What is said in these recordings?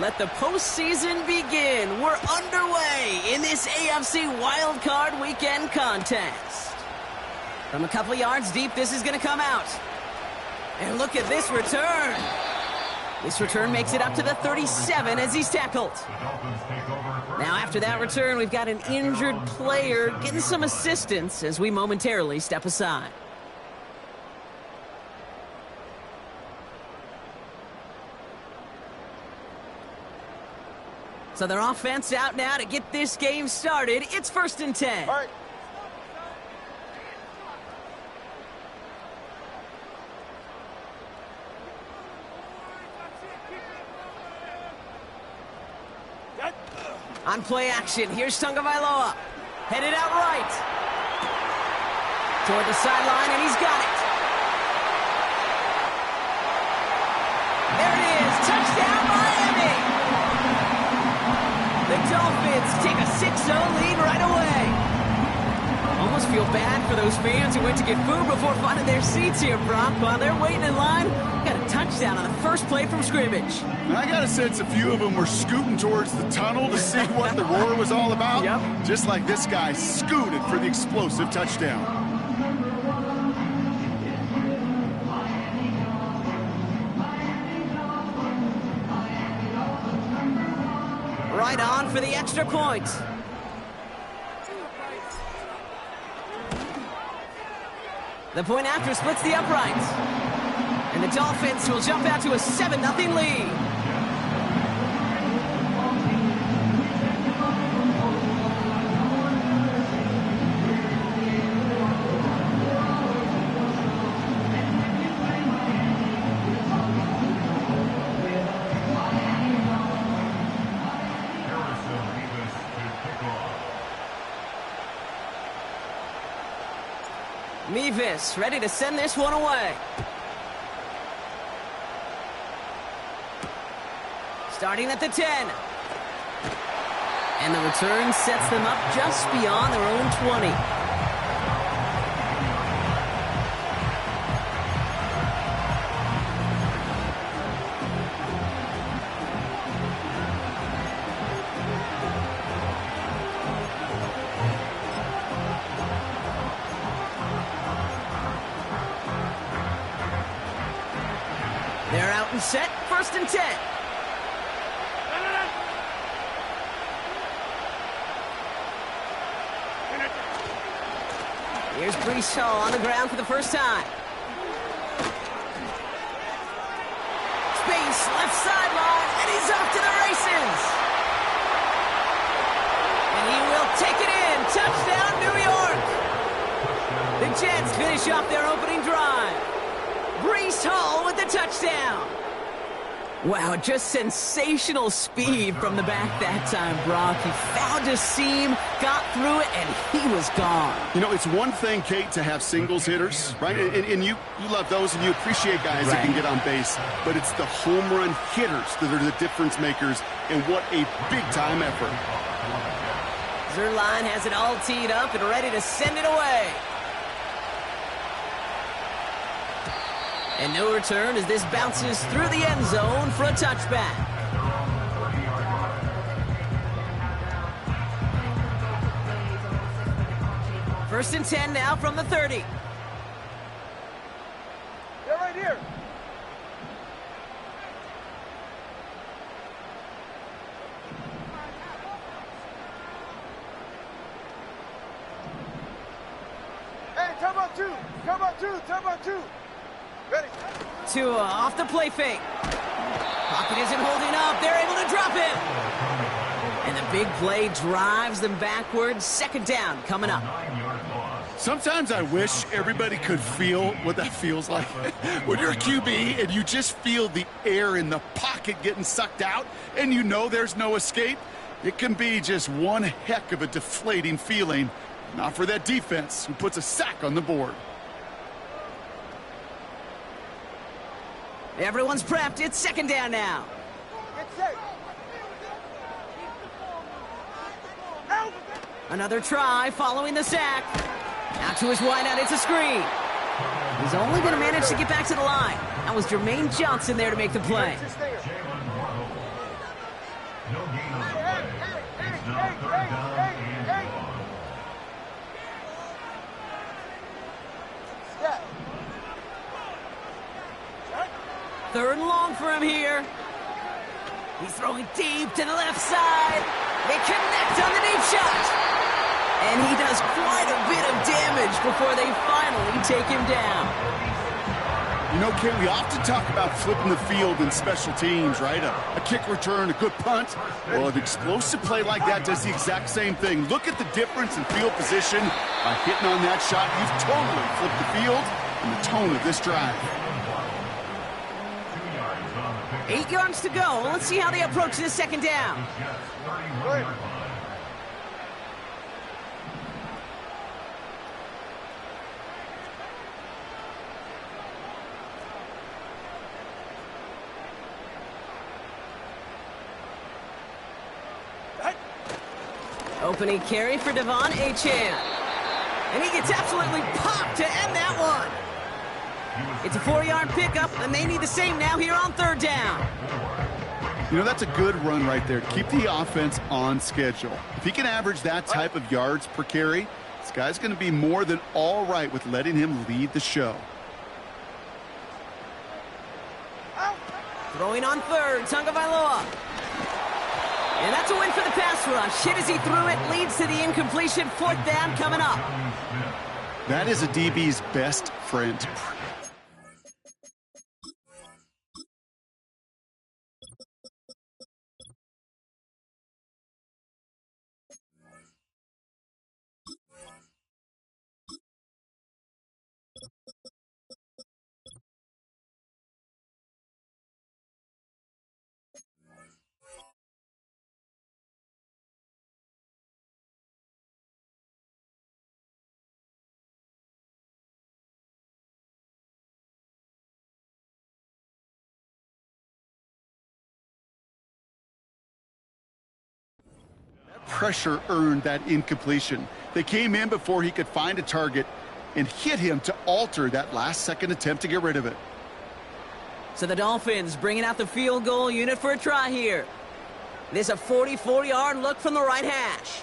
Let the postseason begin. We're underway in this AFC wildcard weekend contest. From a couple yards deep, this is going to come out. And look at this return. This return makes it up to the 37 as he's tackled. Now after that return, we've got an injured player getting some assistance as we momentarily step aside. So their offense out now to get this game started. It's 1st and 10. All right. On play action, here's Tagovailoa. Headed out right. Toward the sideline, and he's got it. There it is. Touchdown, Miami. The Dolphins take a 6-0 lead right away. Almost feel bad for those fans who went to get food before finding their seats here, Brock. While they're waiting in line, got a touchdown on the first play from scrimmage. And I got a sense a few of them were scooting towards the tunnel to see what the roar was all about. Yep. Just like this guy scooted for the explosive touchdown. Right on for the extra point. The point after splits the uprights. And the Dolphins will jump out to a 7-0 lead. Mevis ready to send this one away. Starting at the 10. And the return sets them up just beyond their own 20. They're out and set, 1st and 10. Here's Breece Hall on the ground for the first time. Space, left sideline, and he's off to the races. And he will take it in. Touchdown, New York. The Jets finish off their opening drive. Breece Hall with the touchdown. Wow, just sensational speed from the back that time, Brock. He found a seam, got through it, and he was gone. You know, it's one thing, Kate, to have singles hitters, right? And you love those, and you appreciate guys that can get on base. But it's the home run hitters that are the difference makers, and what a big-time effort. Zerline has it all teed up and ready to send it away. And no return as this bounces through the end zone for a touchback. First and 10 now from the 30. They're right here. Hey, time out two. Time out two. Time out two. Ready. Tua off the play fake. Pocket isn't holding up. They're able to drop him. And the big play drives them backwards. 2nd down coming up. Sometimes I wish everybody could feel what that feels like. When you're a QB and you just feel the air in the pocket getting sucked out and you know there's no escape, it can be just one heck of a deflating feeling. Not for that defense who puts a sack on the board. Everyone's prepped. It's 2nd down now. Get set. Another try following the sack. Out to his wideout, it's a screen. He's only going to manage to get back to the line. That was Jermaine Johnson there to make the play. Third and long for him here. He's throwing deep to the left side. They connect on the deep shot. And he does quite a bit of damage before they finally take him down. You know, Kate, we often talk about flipping the field in special teams, right? A kick return, a good punt. Well, an explosive play like that does the exact same thing. Look at the difference in field position. By hitting on that shot, you've totally flipped the field and the tone of this drive. 8 yards to go. Let's see how they approach this second down. Opening carry for Devon Achane. And he gets absolutely popped to end that one. It's a 4-yard pickup, and they need the same now here on third down. You know, that's a good run right there. Keep the offense on schedule. If he can average that type of yards per carry, this guy's going to be more than all right with letting him lead the show. Throwing on third, Tagovailoa. And that's a win for the pass rush. Hit as he threw it, leads to the incompletion. Fourth down coming up. That is a DB's best friend. Pressure earned that incompletion. They came in before he could find a target and hit him to alter that last-second attempt to get rid of it. So the Dolphins bringing out the field goal unit for a try here. This is a 44-yard look from the right hash.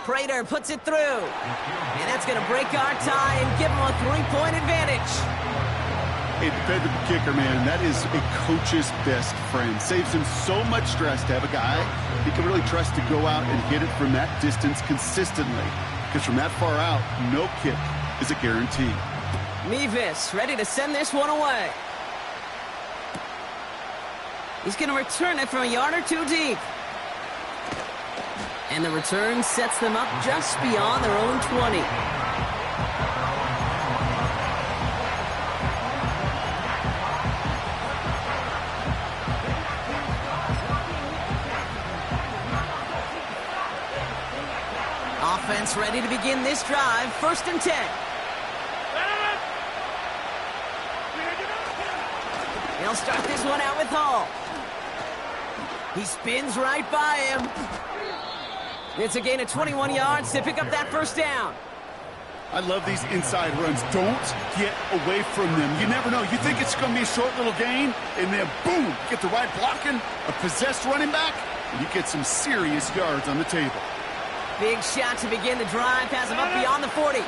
Prater puts it through. And that's going to break our tie and give him a 3-point advantage. A dependable kicker, man, that is a coach's best friend. Saves him so much stress to have a guy he can really trust to go out and hit it from that distance consistently. Because from that far out, no kick is a guarantee. Mevis ready to send this one away. He's going to return it from a yard or two deep. And the return sets them up just beyond their own 20. Offense ready to begin this drive. 1st and 10. He'll start this one out with Hall. He spins right by him. It's a gain of 21 yards to pick up that 1st down. I love these inside runs. Don't get away from them. You never know. You think it's going to be a short little gain, and then boom, get the right blocking, a possessed running back, and you get some serious yards on the table. Big shot to begin the drive, pass him up beyond the 40.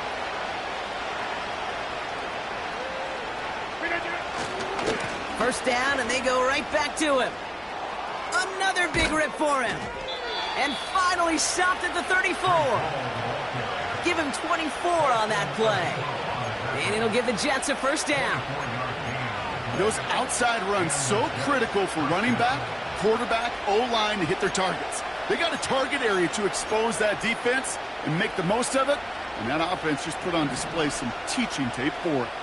First down, and they go right back to him. Another big rip for him. And finally stopped at the 34. Give him 24 on that play. And it'll give the Jets a 1st down. Those outside runs so critical for running back, quarterback, O-line to hit their targets. They got a target area to expose that defense and make the most of it, and that offense just put on display some teaching tape for it.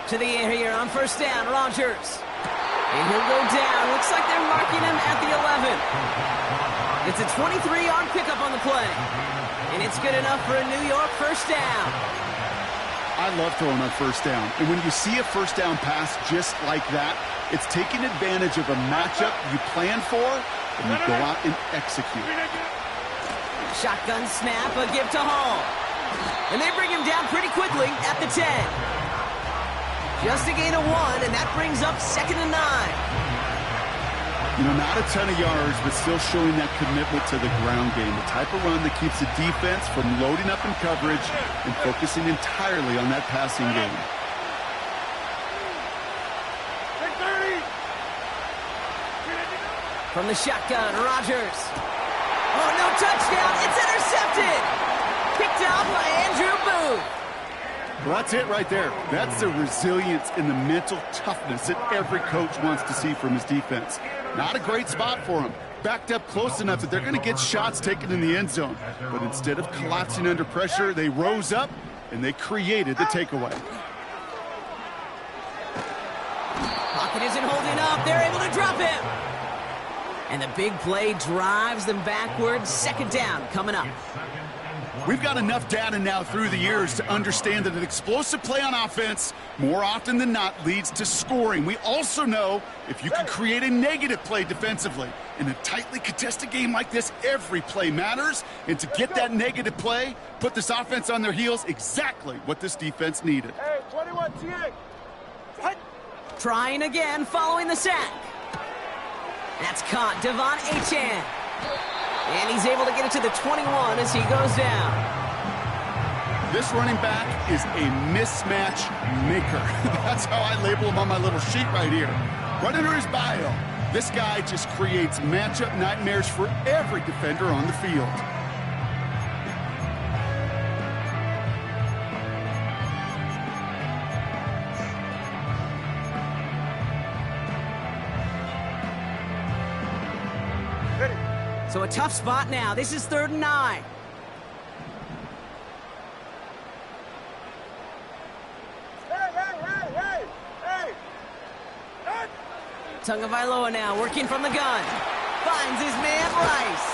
To the air here on 1st down, Rodgers. And he'll go down. Looks like they're marking him at the 11. It's a 23-yard pickup on the play. And it's good enough for a New York 1st down. I love throwing on first down. And when you see a first down pass just like that, it's taking advantage of a matchup you plan for, and you go out and execute. Shotgun snap, a give to Hall. And they bring him down pretty quickly at the 10. Just a gain of 1, and that brings up 2nd and 9. You know, not a ton of yards, but still showing that commitment to the ground game. The type of run that keeps the defense from loading up in coverage and focusing entirely on that passing game. From the shotgun, Rodgers. Oh, no touchdown. It's intercepted. Picked up by Andrew Booth. Well, that's it right there. That's the resilience and the mental toughness that every coach wants to see from his defense. Not a great spot for him. Backed up close enough that they're going to get shots taken in the end zone. But instead of collapsing under pressure, they rose up and they created the takeaway. Pocket isn't holding up. They're able to drop him. And the big play drives them backwards. 2nd down coming up. We've got enough data now through the years to understand that an explosive play on offense more often than not leads to scoring. We also know if you can create a negative play defensively. In a tightly contested game like this, every play matters. And to get that negative play, put this offense on their heels, exactly what this defense needed. Hey, 21 TA. Trying again following the sack. That's caught. Devon Achane. And he's able to get it to the 21 as he goes down. This running back is a mismatch maker. That's how I label him on my little sheet right here. Right under his bio, this guy just creates matchup nightmares for every defender on the field. So a tough spot now. This is 3rd and 9. Tagovailoa now working from the gun. Finds his man Rice.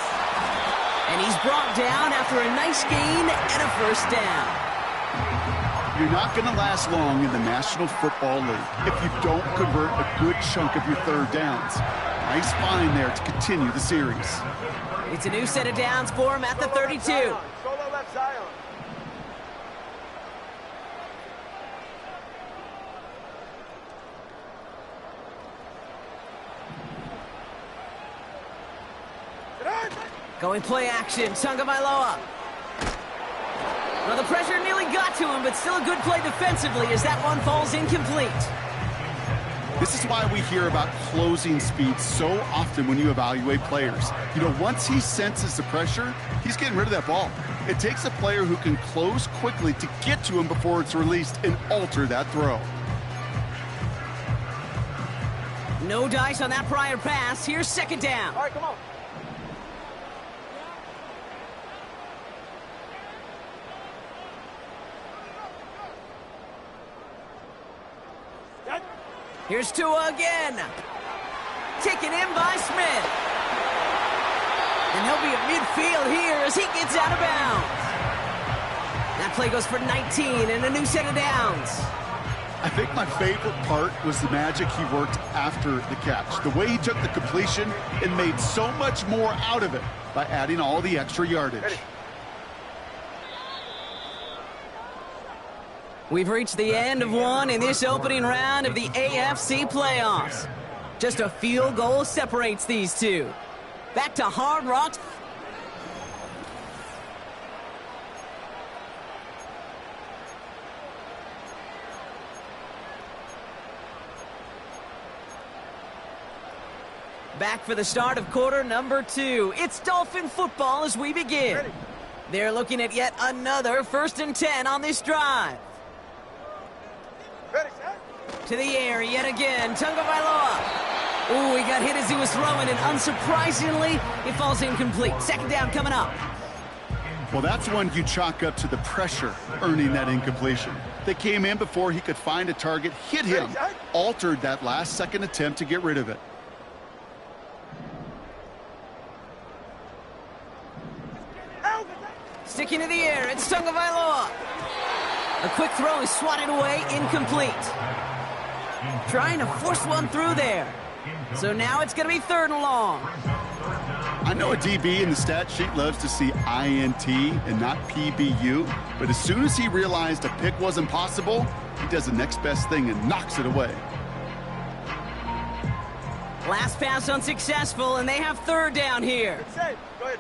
And he's brought down after a nice gain and a 1st down. You're not going to last long in the National Football League if you don't convert a good chunk of your 3rd downs. Nice find there to continue the series. It's a new set of downs for him at the 32. Solo left Zion. Going play action, Tagovailoa. Well, the pressure nearly got to him, but still a good play defensively as that one falls incomplete. This is why we hear about closing speed so often when you evaluate players. You know, once he senses the pressure, he's getting rid of that ball. It takes a player who can close quickly to get to him before it's released and alter that throw. No dice on that prior pass. Here's 2nd down. All right, come on. Here's Tua again. Taken in by Smith. And he'll be at midfield here as he gets out of bounds. That play goes for 19 and a new set of downs. I think my favorite part was the magic he worked after the catch. The way he took the completion and made so much more out of it by adding all the extra yardage. We've reached the end of one in this opening round of the AFC playoffs. Just a field goal separates these two. Back to Hard Rock. Back for the start of quarter number 2. It's Dolphin football as we begin. Ready. They're looking at yet another 1st and 10 on this drive. Ready, set. To the air yet again. Tagovailoa. Ooh, he got hit as he was throwing, and unsurprisingly, it falls incomplete. 2nd down coming up. Well, that's one you chalk up to the pressure earning that incompletion. They came in before he could find a target, hit him, altered that last-second attempt to get rid of it. Sticking to the air, it's Tagovailoa. A quick throw is swatted away, incomplete. Trying to force one through there. So now it's going to be 3rd and long. I know a DB in the stat sheet loves to see INT and not PBU, but as soon as he realized a pick wasn't possible, he does the next best thing and knocks it away. Last pass unsuccessful, and they have 3rd down here. Good save. Go ahead.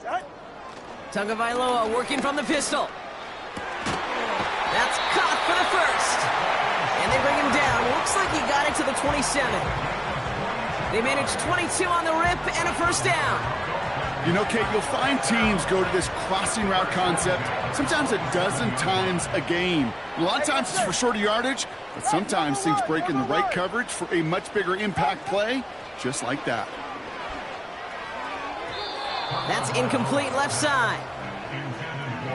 Set. Tagovailoa working from the pistol. That's caught for the 1st. And they bring him down. Looks like he got it to the 27. They managed 22 on the rip and a 1st down. You know, Kate, you'll find teams go to this crossing route concept sometimes a dozen times a game. A lot of times it's for shorter yardage, but sometimes things break in the right coverage for a much bigger impact play, just like that. That's incomplete left side.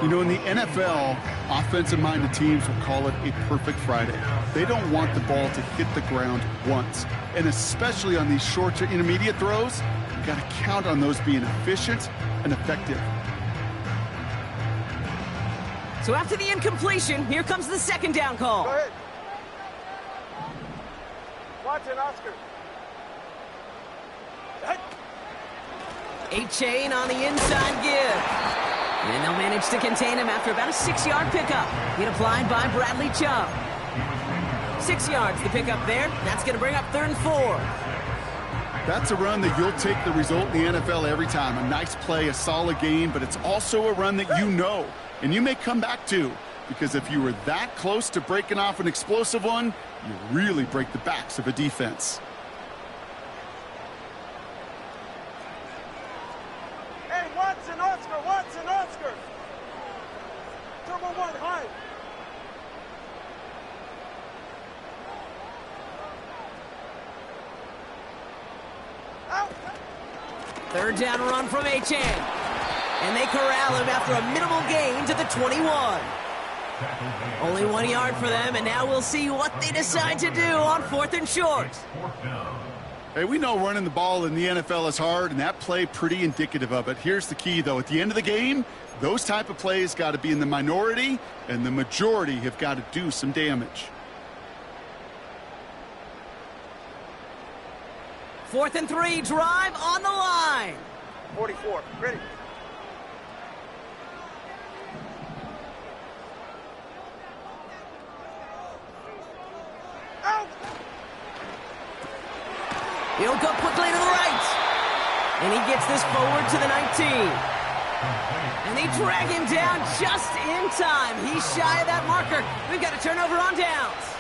You know, in the NFL, offensive-minded teams will call it a perfect Friday. They don't want the ball to hit the ground once. And especially on these short to intermediate throws, you've got to count on those being efficient and effective. So after the incompletion, here comes the 2nd down call. Go ahead. Watson, Oscar. Set. A-chain on the inside give. And they'll manage to contain him after about a 6-yard pickup. Hit applied by Bradley Chubb. 6 yards the pickup there. That's going to bring up 3rd and 4. That's a run that you'll take the result in the NFL every time. A nice play, a solid game, but it's also a run that you know, and you may come back to, because if you were that close to breaking off an explosive one, you really break the backs of a defense. Hey, Watson, Oscar, Watson, Oscar. Turbo 1, high. Out. 3rd down run from A-chain. And they corral him after a minimal gain to the 21. Only 1 yard for them, and now we'll see what they decide to do on 4th and short. Hey, we know running the ball in the NFL is hard, and that play pretty indicative of it. Here's the key, though. At the end of the game, those type of plays got to be in the minority, and the majority have got to do some damage. 4th and 3, drive on the line. 44, ready. Out. He'll go quickly to the right. And he gets this forward to the 19. And they drag him down just in time. He's shy of that marker. We've got a turnover on downs.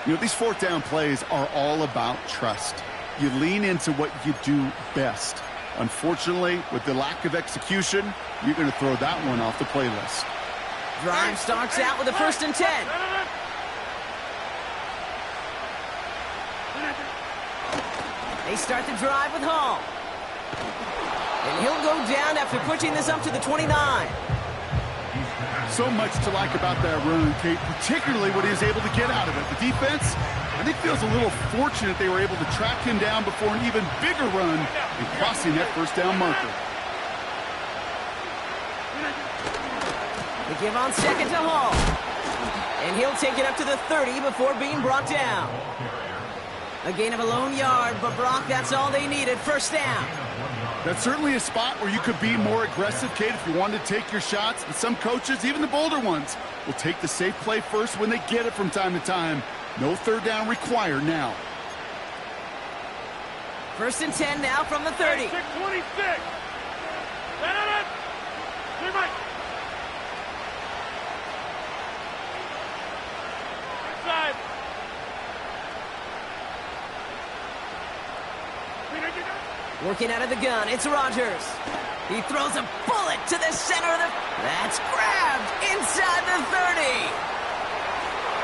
You know, these 4th down plays are all about trust. You lean into what you do best. Unfortunately, with the lack of execution, you're going to throw that one off the playlist. Drive starts out with a 1st and 10. They start the drive with Hall. And he'll go down after pushing this up to the 29. So much to like about that run, Kate, particularly what he was able to get out of it. The defense, I think, feels a little fortunate they were able to track him down before an even bigger run in crossing that 1st down marker. They give on 2nd to Hall. And he'll take it up to the 30 before being brought down. A gain of a lone yard, but Brock, that's all they needed. 1st down. That's certainly a spot where you could be more aggressive, Kate, if you wanted to take your shots. But some coaches, even the bolder ones, will take the safe play first when they get it from time to time. No 3rd down required now. 1st and 10 now from the 30. 626. Clear Mike. Inside. Working out of the gun, it's Rodgers. He throws a bullet to the center of the... That's grabbed inside the 30.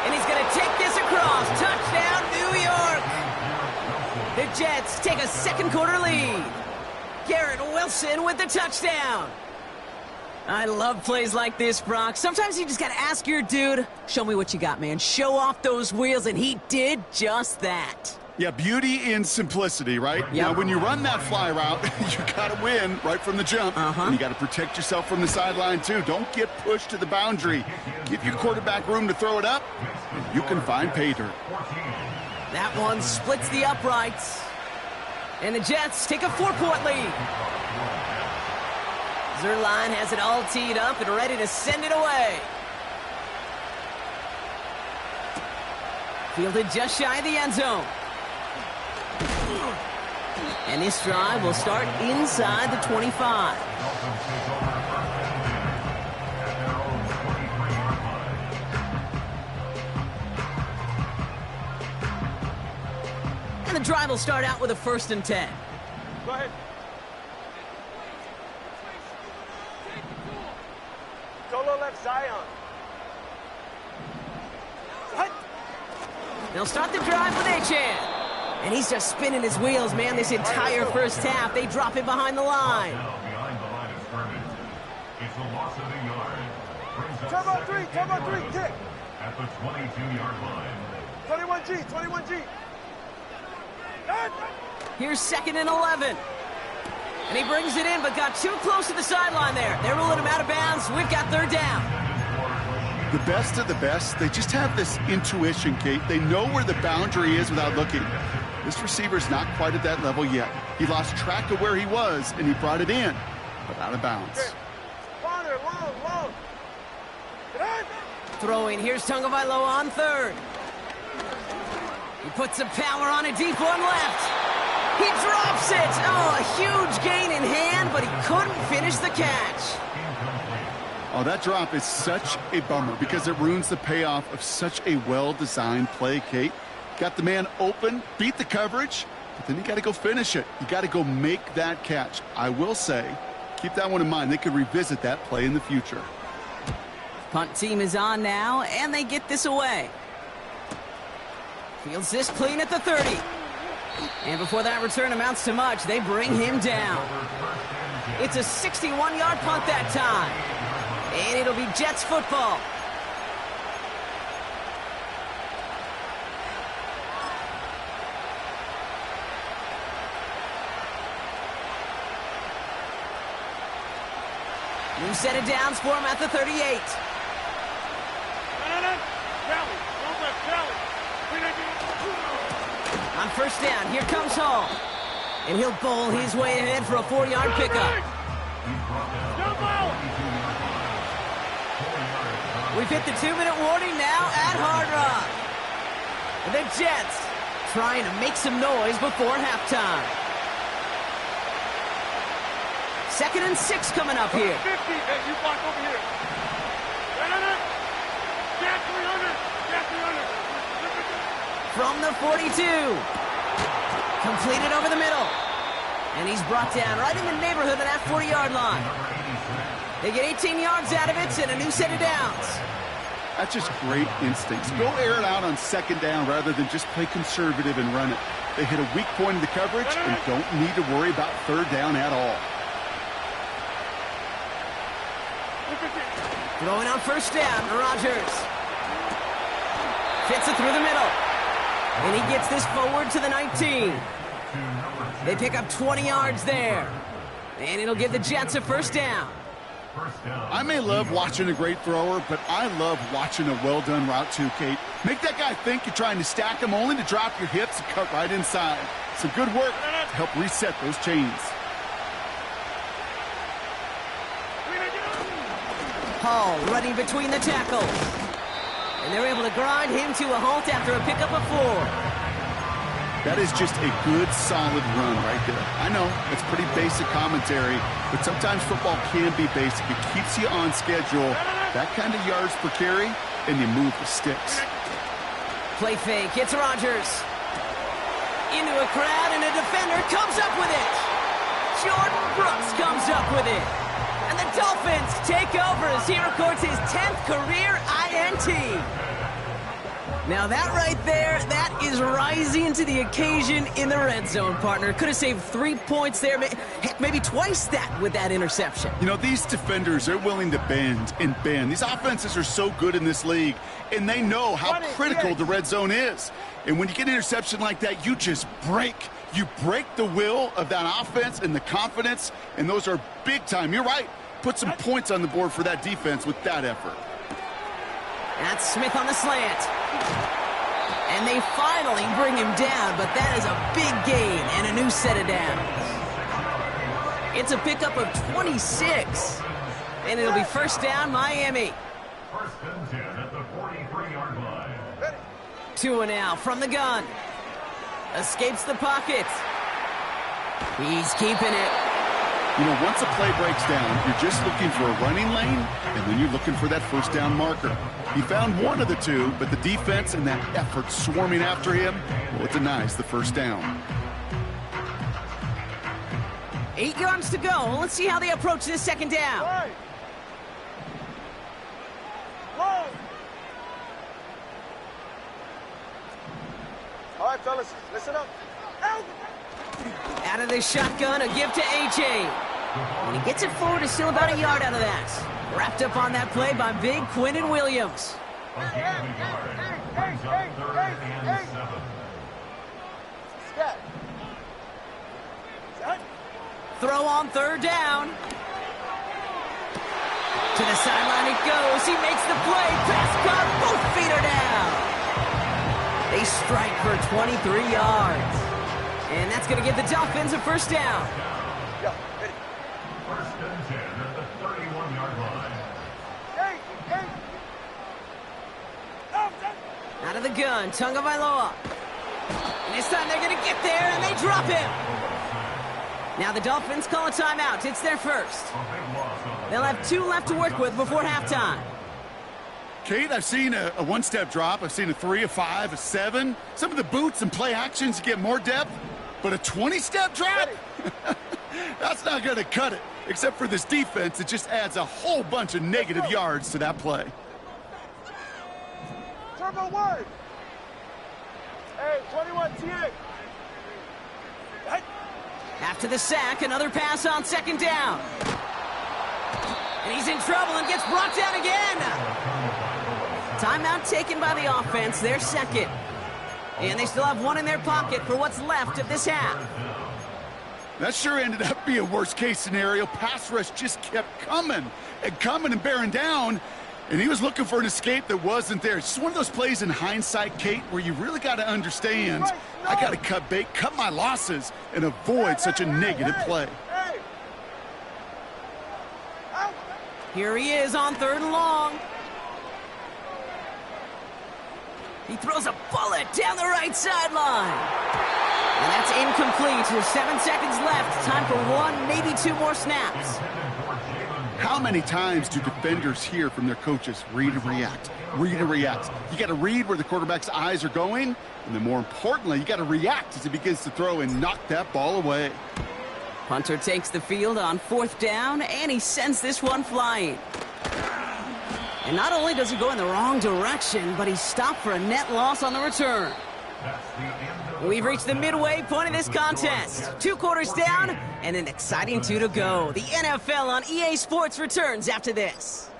And he's going to take this across. Touchdown, New York. The Jets take a 2nd quarter lead. Garrett Wilson with the touchdown. I love plays like this, Brock. Sometimes you just got to ask your dude, show me what you got, man. Show off those wheels, and he did just that. Yeah, beauty in simplicity, right? Yep. Now, when you run that fly route, you got to win right from the jump. And you got to protect yourself from the sideline, too. Don't get pushed to the boundary. Give your quarterback room to throw it up, and you can find pay dirt. That one splits the uprights. And the Jets take a 4-point lead. Zerline has it all teed up and ready to send it away. Fielded just shy of the end zone. And this drive will start inside the 25. And the drive will start out with a 1st and 10. Go ahead. Solo left Zion. They'll start the drive with NXGen. And he's just spinning his wheels, man, this entire first half. They drop it behind the line. Turbo 3, kick. At the 22-yard line. 21G. Here's 2nd and 11. And he brings it in, but got too close to the sideline there. They're ruling him out of bounds. We've got 3rd down. The best of the best, they just have this intuition, Kate. They know where the boundary is without looking. This receiver's not quite at that level yet. He lost track of where he was, and he brought it in, but out of bounds. Corner, long. Throwing, here's Tagovailoa on 3rd. He puts some power on a deep one left. He drops it. Oh, a huge gain in hand, but he couldn't finish the catch. Oh, that drop is such a bummer because it ruins the payoff of such a well-designed play, Kate. Got the man open, beat the coverage, but then you got to go finish it. You got to go make that catch. I will say, keep that one in mind. They could revisit that play in the future. Punt team is on now, and they get this away. Fields this clean at the 30. And before that return amounts to much, they bring him down. It's a 61-yard punt that time. And it'll be Jets football. New set of downs for him at the 38. On 1st down, here comes Hall. And he'll bowl his way ahead for a 4-yard pickup. We've hit the 2-minute warning now at Hard Rock. The Jets trying to make some noise before halftime. 2nd and 6 coming up here. 50, hey, you block over here. Jack 300. From the 42. Completed over the middle. And he's brought down right in the neighborhood of that 40-yard line. They get 18 yards out of it and a new set of downs. That's just great instincts. Go air it out on 2nd down rather than just play conservative and run it. They hit a weak point in the coverage and don't need to worry about 3rd down at all. Throwing on 1st down, Rodgers. Fits it through the middle. And he gets this forward to the 19. They pick up 20 yards there. And it'll give the Jets a 1st down. I may love watching a great thrower, but I love watching a well-done route too, Kate. Make that guy think you're trying to stack him only to drop your hips and cut right inside. Some good work to help reset those chains. Hall running between the tackles. And they're able to grind him to a halt after a pickup of 4. That is just a good, solid run right there. I know, it's pretty basic commentary, but sometimes football can be basic. It keeps you on schedule, that kind of yards per carry, and you move the sticks. Play fake, it's Rodgers. Into a crowd, and a defender comes up with it. Jordan Brooks comes up with it. And the Dolphins take over as he records his 10th career INT. Now that right there, that is rising to the occasion in the red zone, partner. Could have saved 3 points there, heck, maybe twice that with that interception. You know, these defenders, they're willing to bend and bend. These offenses are so good in this league, and they know how critical the red zone is. And when you get an interception like that, you just break. You break the will of that offense and the confidence, and those are big time. You're right. Put some points on the board for that defense with that effort. That's Smith on the slant. And they finally bring him down, but that is a big gain and a new set of downs. It's a pickup of 26. And it'll be first down, Miami. First and 10 at the 43-yard line. Tua now from the gun. Escapes the pocket. He's keeping it. You know, once a play breaks down, you're just looking for a running lane, and then you're looking for that first down marker. He found one of the two, but the defense and that effort swarming after him, well, it denies the first down. 8 yards to go. Let's see how they approach this second down. Right. Whoa. All right, fellas, listen up. Out. Out of the shotgun, a give to A.J. And he gets it forward, is still about a yard out of that. Wrapped up on that play by big Quinton Williams. Throw on third down. To the sideline it goes. He makes the play. Pass caught. Both feet are down. They strike for 23 yards. And that's going to give the Dolphins a first down. First and 10 at the 31-yard line. Out of the gun, Tagovailoa. And this time they're going to get there, and they drop him. Now the Dolphins call a timeout. It's their first. They'll have 2 left to work with before halftime. Kate, I've seen a one-step drop. I've seen a 3, a 5, a 7. Some of the boots and play actions get more depth. But a 20-step drop? That's not going to cut it. Except for this defense, it just adds a whole bunch of negative yards to that play. Turbo word. Hey, 21 TA. After the sack, another pass on second down. And he's in trouble and gets brought down again. Timeout taken by the offense, their second. And they still have 1 in their pocket for what's left of this half. That sure ended up being worst-case scenario. Pass rush just kept coming and bearing down. And he was looking for an escape that wasn't there. It's just one of those plays in hindsight, Kate, where you really got to understand, I got to cut bait, cut my losses, and avoid such a negative play. Here he is on third and long. He throws a bullet down the right sideline. And that's incomplete. There's 7 seconds left. Time for 1, maybe 2 more snaps. How many times do defenders hear from their coaches, read and react, read and react? You got to read where the quarterback's eyes are going, and then more importantly, you got to react as he begins to throw and knock that ball away. Punter takes the field on 4th down, and he sends this one flying. And not only does he go in the wrong direction, but he's stopped for a net loss on the return. We've reached the midway point of this contest. 2 quarters down, and an exciting 2 to go. The NFL on EA Sports returns after this.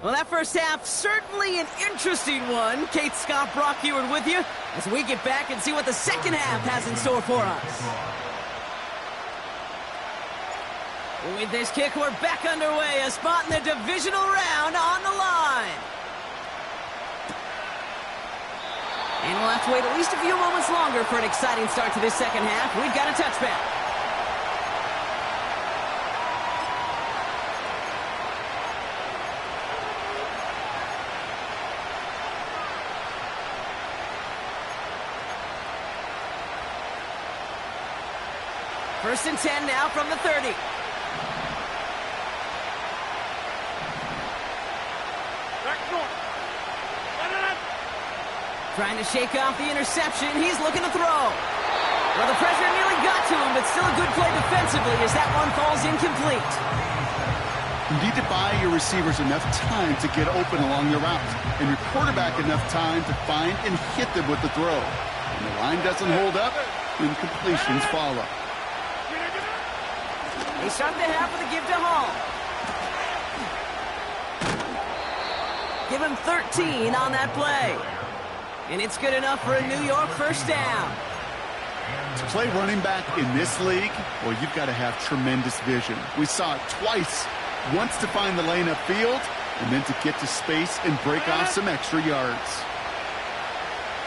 Well, that first half, certainly an interesting one. Kate, Scott, Brock Heward with you as we get back and see what the second half has in store for us. With this kick, we're back underway. A spot in the divisional round on the line. And we'll have to wait at least a few moments longer for an exciting start to this second half. We've got a touchback. First and 10 now from the 30. Trying to shake off the interception. He's looking to throw. Well, the pressure nearly got to him, but still a good play defensively as that one falls incomplete. You need to buy your receivers enough time to get open along their routes, and your quarterback enough time to find and hit them with the throw. When the line doesn't hold up, incompletions follow. They start the half with a give to Hall. Give him 13 on that play. And it's good enough for a New York first down. To play running back in this league, well, you've got to have tremendous vision. We saw it twice. Once to find the lane upfield, and then to get to space and break off some extra yards.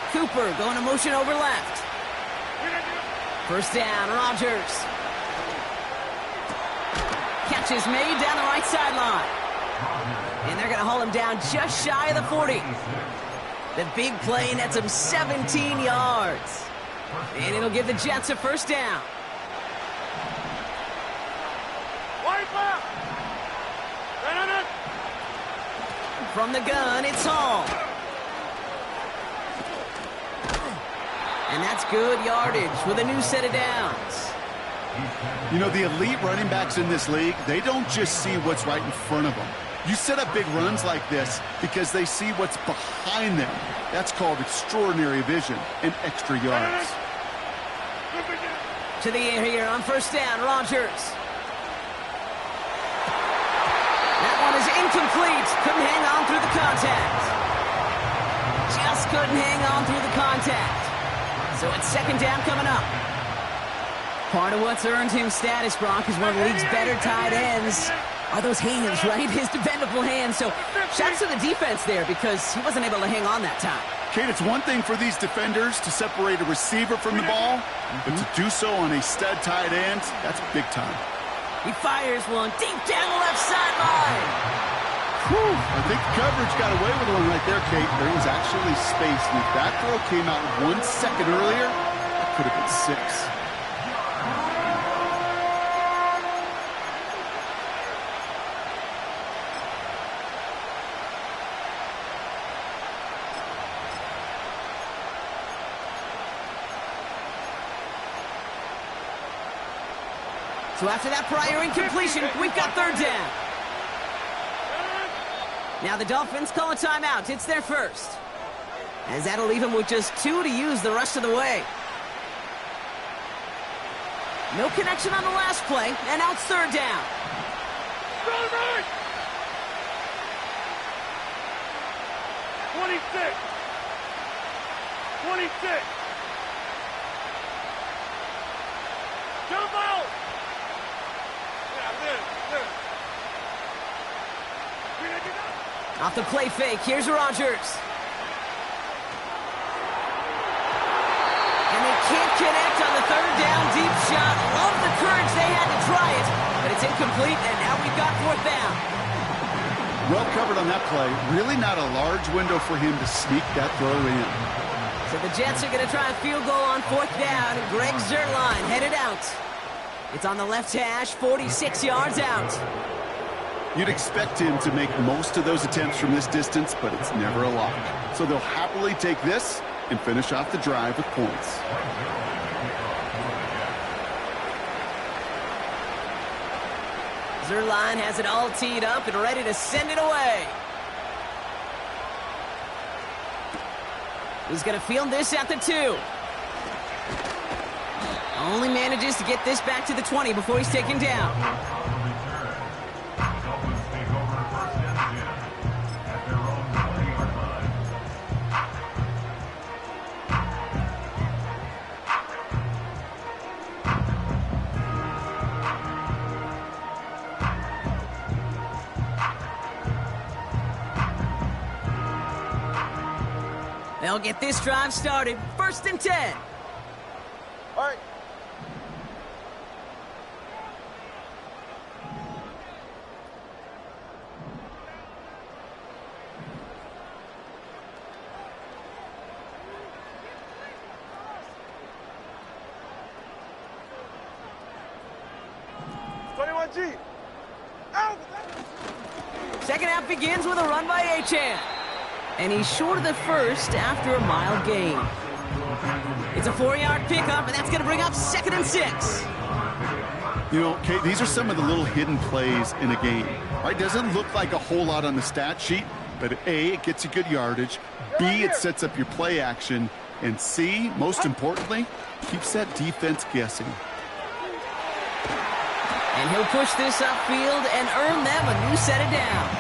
Cooper going to motion over left. First down, Rodgers. Catch is made down the right sideline. And they're going to haul him down just shy of the 40. The big play nets him 17 yards. And it'll give the Jets a first down. From the gun, it's Hall. And that's good yardage with a new set of downs. You know, the elite running backs in this league, they don't just see what's right in front of them. You set up big runs like this because they see what's behind them. That's called extraordinary vision and extra yards. To the air here on first down, Rodgers. That one is incomplete. Couldn't hang on through the contact. Just couldn't hang on through the contact. So it's second down coming up. Part of what's earned him status, Brock, is one of the league's better tight ends. Are those hands, right? His dependable hands. So shouts to the defense there because he wasn't able to hang on that time. Kate, it's one thing for these defenders to separate a receiver from the ball, but to do so on a stud tight end, that's big time. He fires one deep down the left sideline. Whew. I think the coverage got away with one right there, Kate. There was actually space, and if that throw came out 1 second earlier, that could have been 6. So after that prior incompletion, we've got third down. Now the Dolphins call a timeout. It's their first. As that'll leave them with just 2 to use the rest of the way. No connection on the last play, and now it's third down. 26. 26. Jump out. Off the play fake, here's Rodgers. And they can't connect on the third down deep shot. Love the courage they had to try it, but it's incomplete, and now we've got fourth down. Well covered on that play. Really not a large window for him to sneak that throw in. So the Jets are going to try a field goal on fourth down. Greg Zuerlein headed out. It's on the left hash, 46 yards out. You'd expect him to make most of those attempts from this distance, but it's never a lock. So they'll happily take this and finish off the drive with points. Zuerlein has it all teed up and ready to send it away. He's going to field this at the 2. Only manages to get this back to the 20 before he's taken down. They'll get this drive started. First and 10. All right. Second half begins with a run by Achane. And he's short of the first after a mile gain. It's a 4-yard pickup, and that's going to bring up second and 6. You know, Kate, these are some of the little hidden plays in a game, right? Doesn't look like a whole lot on the stat sheet, but A, it gets you good yardage. B, it sets up your play action. And C, most importantly, keeps that defense guessing. And he'll push this upfield and earn them a new set of downs.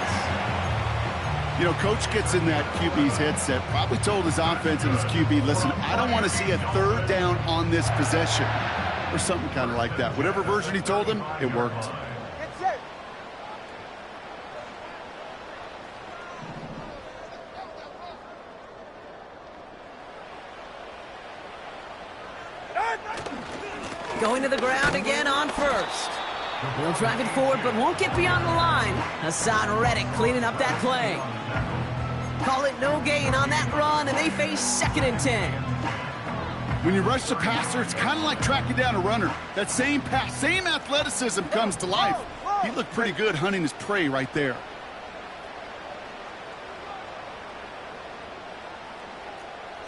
You know, coach gets in that QB's headset, probably told his offense and his QB, listen, I don't want to see a third down on this possession. Or something kind of like that. Whatever version he told him, it worked. Get set. Going to the ground again on first. He'll drive it forward, but won't get beyond the line. Hassan Reddick cleaning up that play. Call it no gain on that run, and they face 2nd and 10. When you rush the passer, it's kind of like tracking down a runner. That same pass, same athleticism comes to life. He looked pretty good hunting his prey right there.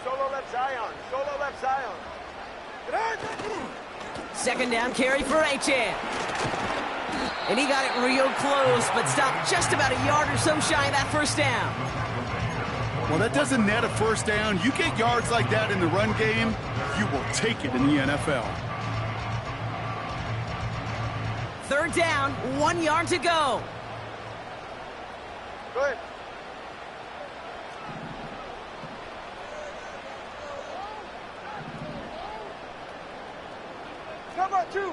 Solo left Zion. Solo left Zion. 2nd down carry for HN. And he got it real close, but stopped just about a yard or so shy of that first down. Well, that doesn't net a first down. You get yards like that in the run game, you will take it in the NFL. 3rd down, 1 yard to go. Go ahead. Come on, 2.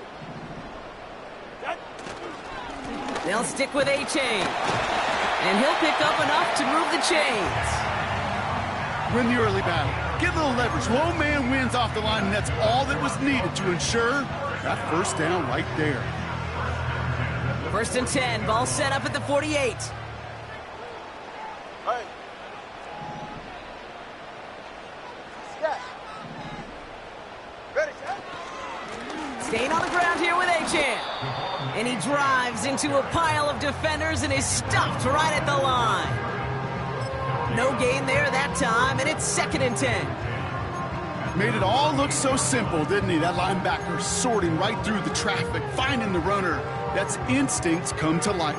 They'll stick with A-Chain. And he'll pick up enough to move the chains. Win the early battle. Get a little leverage. Low man wins off the line, and that's all that was needed to ensure that first down right there. 1st and 10. Ball set up at the 48. Hey. Set. Ready, set. Staying on the ground here with A-Chan. And he drives into a pile of defenders and is stopped right at the line. No gain there that time, and it's 2nd and 10. Made it all look so simple, didn't he? That linebacker sorting right through the traffic, finding the runner. That's instincts come to life.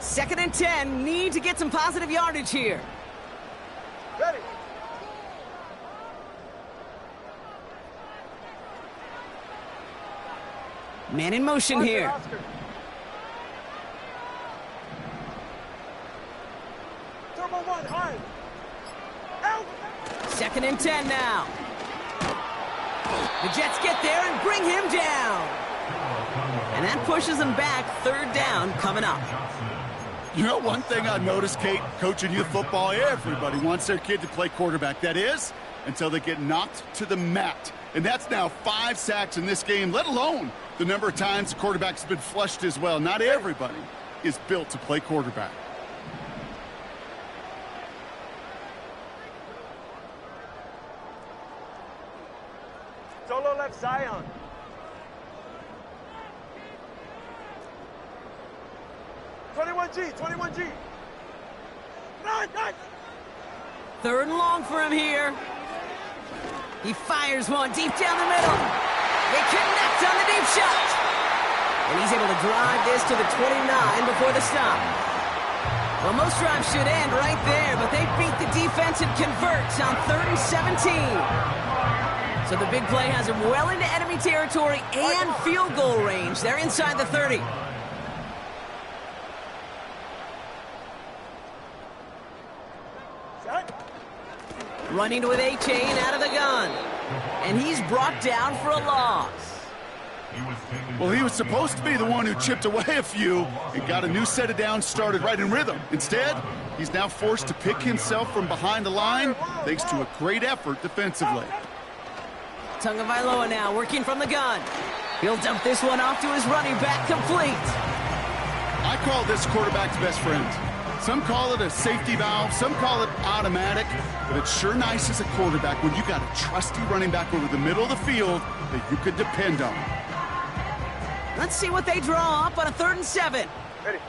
2nd and 10. Need to get some positive yardage here. Ready. Man in motion here. Oscar. Turbo 1, high. Out. 2nd and 10 now. The Jets get there and bring him down. And that pushes him back. 3rd down coming up. You know, one thing I noticed, Kate, coaching youth football, everybody wants their kid to play quarterback. That is, until they get knocked to the mat. And that's now 5 sacks in this game, let alone the number of times the quarterback's been flushed as well. Not everybody is built to play quarterback. Solo left Zion. G, 21G. Nice. 3rd and long for him here. He fires one deep down the middle. They connect on the deep shot. And he's able to drive this to the 29 before the stop. Well, most drives should end right there, but they beat the defense and convert on 3rd and 17. So the big play has him well into enemy territory and field goal range. They're inside the 30. Running with A-Chain out of the gun. And he's brought down for a loss. Well, he was supposed to be the one who chipped away a few and got a new set of downs started right in rhythm. Instead, he's now forced to pick himself from behind the line thanks to a great effort defensively. Tagovailoa now working from the gun. He'll dump this one off to his running back, complete. I call this quarterback's best friend. Some call it a safety valve, some call it automatic, but it's sure nice as a quarterback when you got a trusty running back over the middle of the field that you could depend on. Let's see what they draw up on a 3rd and 7. Ready.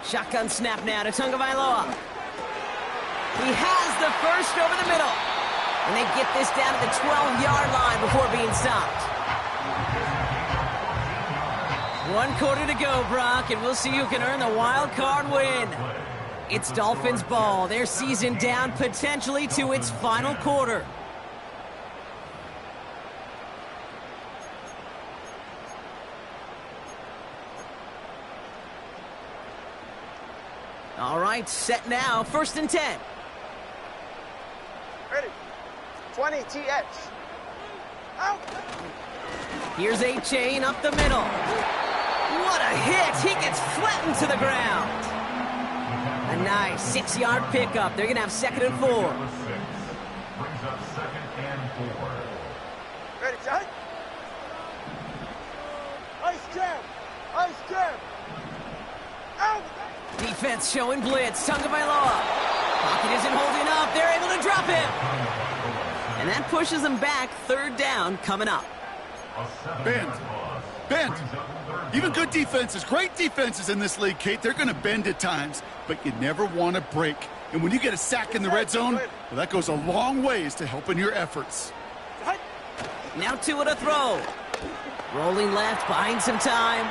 Shotgun snap now to Tagovailoa. He has the first over the middle. And they get this down to the 12-yard line before being stopped. 1 quarter to go, Brock, and we'll see who can earn the wild card win. It's Dolphins ball. Their season down potentially to its final quarter. All right, set now. 1st and 10. Ready. 20 TX. Out. Here's A-Chain up the middle. What a hit. He gets flattened to the ground. A nice 6-yard pickup. They're going to have 2nd and 4. Brings up 2nd and 4. Ready, Jack. Ice jam. Ice jam. Out. Defense showing blitz. Tagovailoa. Pocket isn't holding up. They're able to drop him. And that pushes them back. 3rd down coming up. Bend. Even good defenses, great defenses in this league, Kate, they're going to bend at times, but you never want to break. And when you get a sack in the red zone, well, that goes a long ways to helping your efforts. Now Tua to throw. Rolling left, buying some time.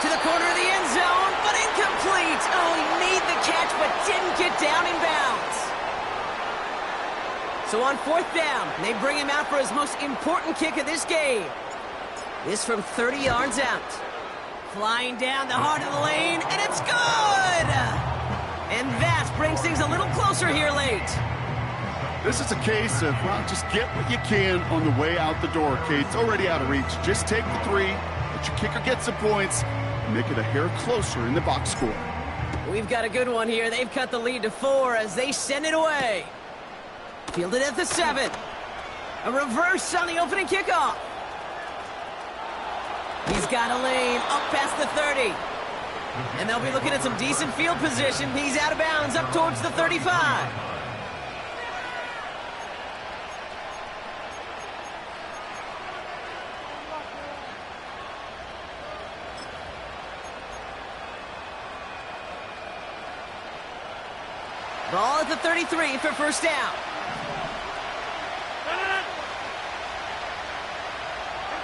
To the corner of the end zone, but incomplete. Oh, he made the catch, but didn't get down in bounds. So on 4th down, they bring him out for his most important kick of this game. This from 30 yards out. Flying down the heart of the lane, and it's good! And that brings things a little closer here late. This is a case of, well, just get what you can on the way out the door, Kate. It's already out of reach. Just take the 3, let your kicker get some points, and make it a hair closer in the box score. We've got a good one here. They've cut the lead to 4 as they send it away. Fielded at the 7. A reverse on the opening kickoff. He's got a lane up past the 30. And they'll be looking at some decent field position. He's out of bounds up towards the 35. Ball at the 33 for 1st down.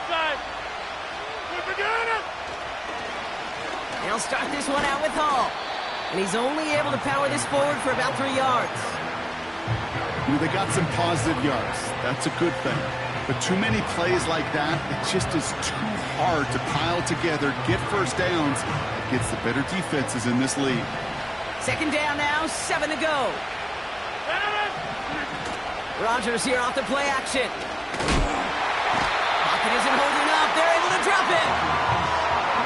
Inside. They'll start this one out with Hall. And he's only able to power this forward for about 3 yards. You know, they got some positive yards. That's a good thing. But too many plays like that, it just is too hard to pile together, get 1st downs against the better defenses in this league. 2nd down now, 7 to go. Rodgers here off the play action. Pocket isn't holding up. They're able to drop it.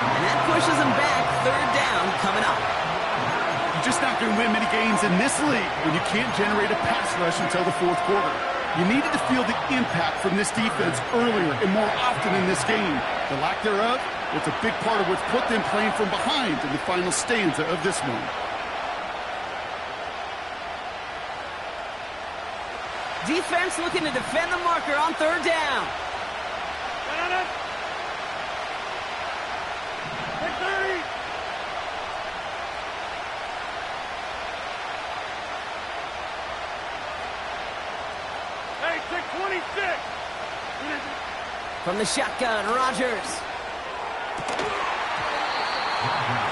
And that pushes them back. 3rd down coming up. You're just not going to win many games in this league when you can't generate a pass rush until the 4th quarter. You needed to feel the impact from this defense earlier and more often in this game. The lack thereof, it's a big part of what's put them playing from behind in the final stanza of this one. Defense looking to defend the marker on 3rd down. Hey, 626. From the shotgun, Rodgers.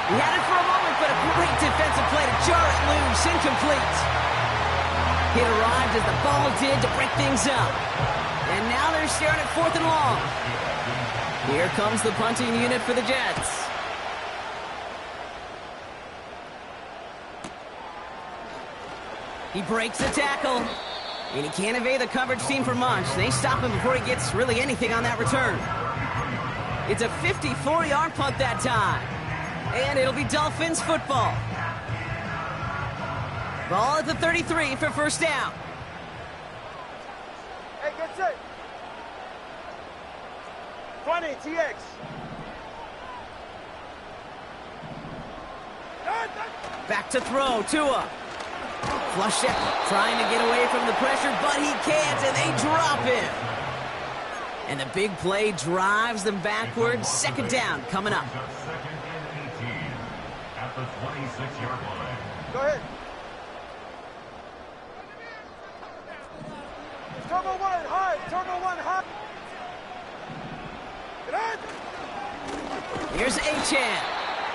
He had it for a moment, but a great defensive play to jar it loose. Incomplete. It arrived as the ball did to break things up. And now they're staring at 4th and long. Here comes the punting unit for the Jets. He breaks the tackle. And he can't evade the coverage team for much. They stop him before he gets really anything on that return. It's a 54-yard punt that time. And it'll be Dolphins football. Ball at the 33 for 1st down. Hey, get set. 20 TX. Back to throw, Tua. Flush it, trying to get away from the pressure, but he can't, and they drop him. And the big play drives them backwards. 2nd down coming up. 2nd and 18 at the 26-yard line. Go ahead. Here's NXGen.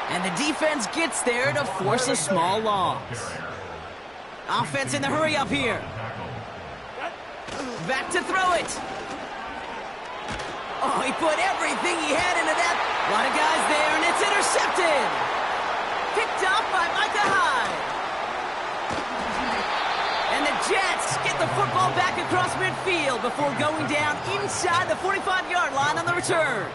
And the defense gets there to force a small loss. Offense in the hurry up here. Back to throw it. Oh, he put everything he had into that. A lot of guys there, and it's intercepted. Picked up by Micah Hyde. And the Jets get the football back across midfield before going down inside the 45-yard line on the return.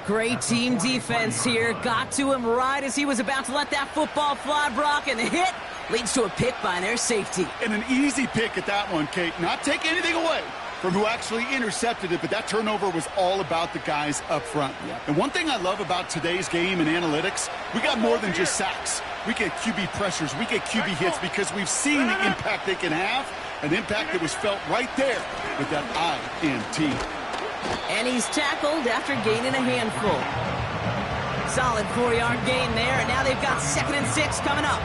Great team defense here. Got to him right as he was about to let that football fly, Brock, and the hit leads to a pick by their safety. And an easy pick at that one, Kate. Not taking anything away from who actually intercepted it, but that turnover was all about the guys up front. Yep. And one thing I love about today's game and analytics, we got more than just sacks. We get QB pressures, we get QB hits because we've seen the impact they can have, an impact that was felt right there with that INT. And he's tackled after gaining a handful. Solid 4-yard gain there, and now they've got 2nd and 6 coming up.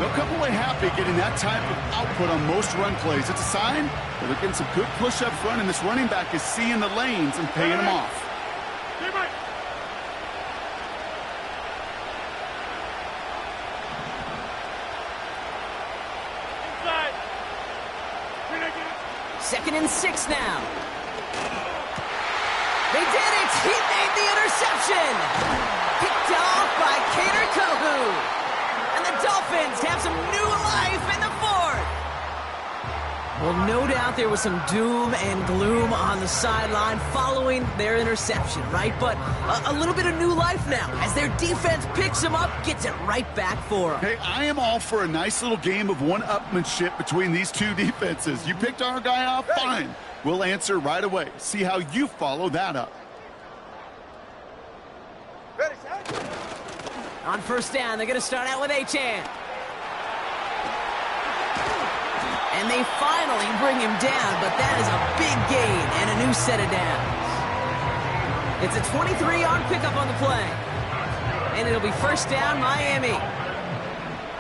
They'll come away happy getting that type of output on most run plays. It's a sign that they're getting some good push up front, and this running back is seeing the lanes and paying them off. Second and 6 now. They did it! He made the interception! Picked off by Cater Kohu. And the Dolphins have some new life in the 4th. Well, no doubt there was some doom and gloom on the sideline following their interception, right? But a little bit of new life now as their defense picks them up, gets it right back for them. Hey, I am all for a nice little game of one-upmanship between these two defenses. You picked our guy off, fine. We'll answer right away. See how you follow that up. Ready, set. On first down, they're going to start out with NXGen. And they finally bring him down, but that is a big gain and a new set of downs. It's a 23-yard pickup on the play. And it'll be first down, Miami.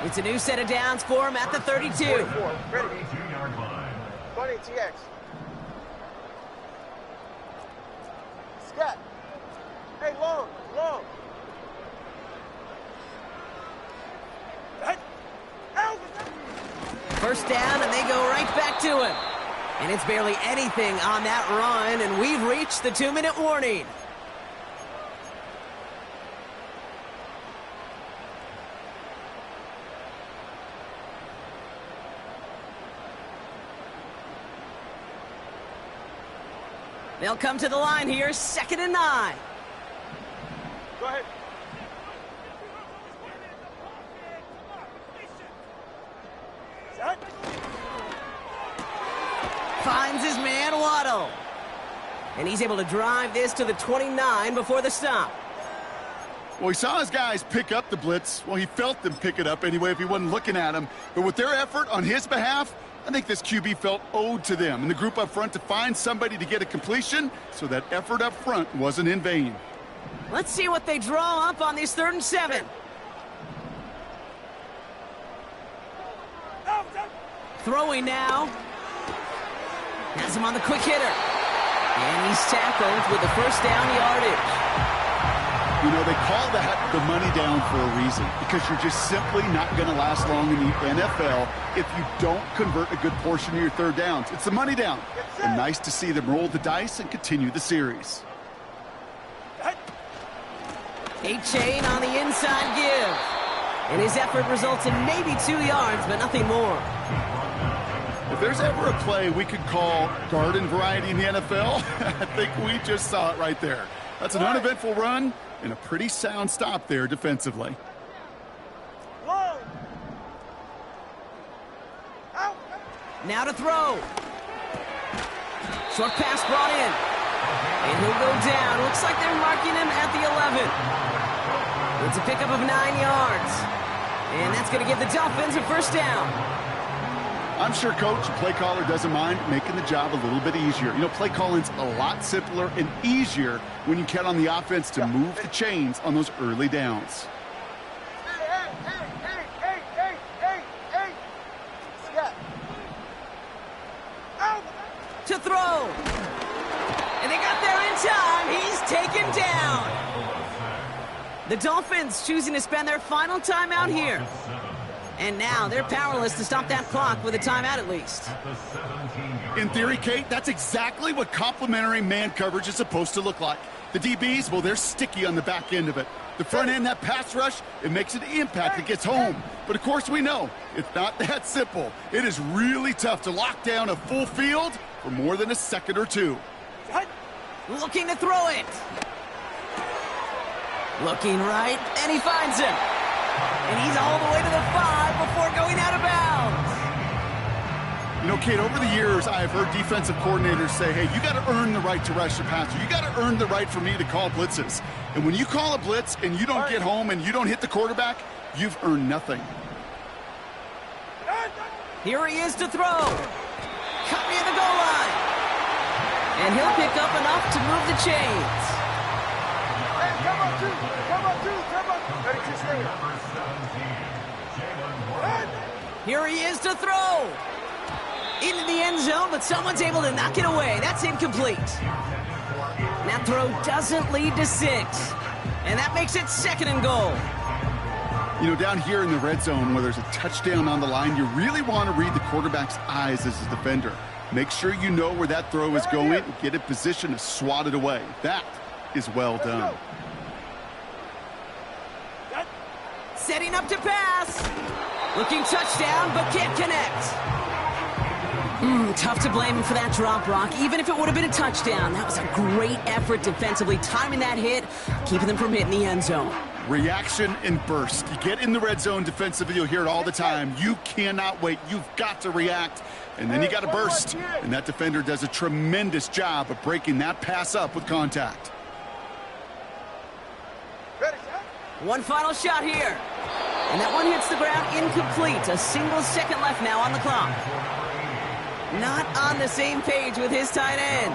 It's a new set of downs for him at the 32. 44, ready. 20 TX. Scat. Hey, long. First down, and they go right back to him. And it's barely anything on that run, and we've reached the 2-minute warning. They'll come to the line here, 2nd and 9. Go ahead. Set. Finds his man, Waddle. And he's able to drive this to the 29 before the stop. Well, he saw his guys pick up the blitz. Well, he felt them pick it up anyway if he wasn't looking at him. But with their effort on his behalf, I think this QB felt owed to them and the group up front to find somebody to get a completion, so that effort up front wasn't in vain. Let's see what they draw up on this 3rd and 7. Throwing now. Has him on the quick hitter. And he's tackled with the first down yardage. You know, they call that the money down for a reason, because you're just simply not going to last long in the NFL if you don't convert a good portion of your 3rd downs. It's the money down. And nice to see them roll the dice and continue the series. NXGen on the inside give. And his effort results in maybe 2 yards, but nothing more. If there's ever a play we could call garden variety in the NFL, I think we just saw it right there. That's an uneventful run and a pretty sound stop there defensively. Long. Out. Now to throw. Short pass brought in. And he'll go down. Looks like they're marking him at the 11. It's a pickup of 9 yards. And that's going to give the Dolphins a first down. I'm sure Coach, the play caller, doesn't mind making the job a little bit easier. You know, play calling's a lot simpler and easier when you count on the offense to move the chains on those early downs. Hey. Scott. Out. To throw. And they got there in time. He's taken down. The Dolphins choosing to spend their final timeout here. And now they're powerless to stop that clock with a timeout at least. In theory, Kate, that's exactly what complementary man coverage is supposed to look like. The DBs, well, they're sticky on the back end of it. The front end, that pass rush, it makes an impact that gets home. But, of course, we know it's not that simple. It is really tough to lock down a full field for more than a second or two. Looking to throw it. Looking right, and he finds him. And he's all the way to the 5 before going out of bounds. You know, Kate, over the years, I have heard defensive coordinators say, hey, you got to earn the right to rush the passer. You got to earn the right for me to call blitzes. And when you call a blitz and you don't get home and you don't hit the quarterback, you've earned nothing. Here he is to throw. Cut near the goal line. And he'll pick up enough to move the chains. Hey, come on, two. Come on, two. Come on. Ready to stay. Here he is to throw. Into the end zone, but someone's able to knock it away. That's incomplete. That throw doesn't lead to 6. And that makes it 2nd and goal. You know, down here in the red zone where there's a touchdown on the line, you really want to read the quarterback's eyes as a defender. Make sure you know where that throw is going and get in position to swat it away. That is well done. Setting up to pass. Looking touchdown, but can't connect. Tough to blame him for that drop, Brock. Even if it would have been a touchdown, that was a great effort defensively, timing that hit, keeping them from hitting the end zone. Reaction and burst. You get in the red zone defensively, you'll hear it all the time. You cannot wait. You've got to react. And then you got to burst. And that defender does a tremendous job of breaking that pass up with contact. One final shot here. And that one hits the ground incomplete. A single second left now on the clock. Not on the same page with his tight end.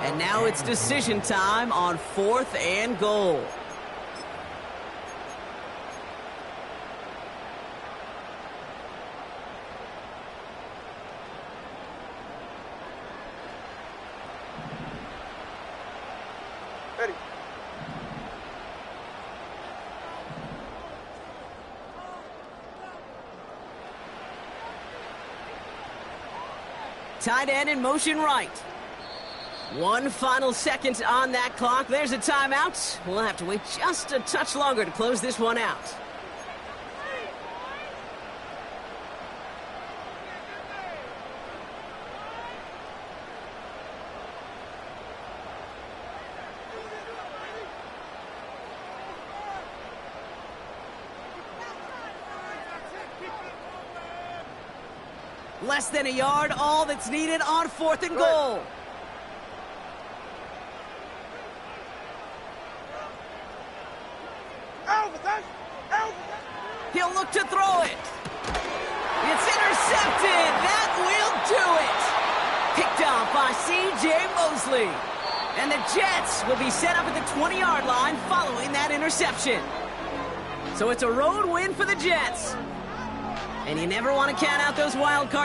And now it's decision time on 4th and goal. Ready. Tight end in motion right. One final second on that clock. There's a timeout. We'll have to wait just a touch longer to close this one out. Less than a yard, all that's needed on 4th and goal. He'll look to throw it. It's intercepted. That will do it. Picked off by C.J. Mosley. And the Jets will be set up at the 20-yard line following that interception. So it's a road win for the Jets. And you never want to count out those wild cards.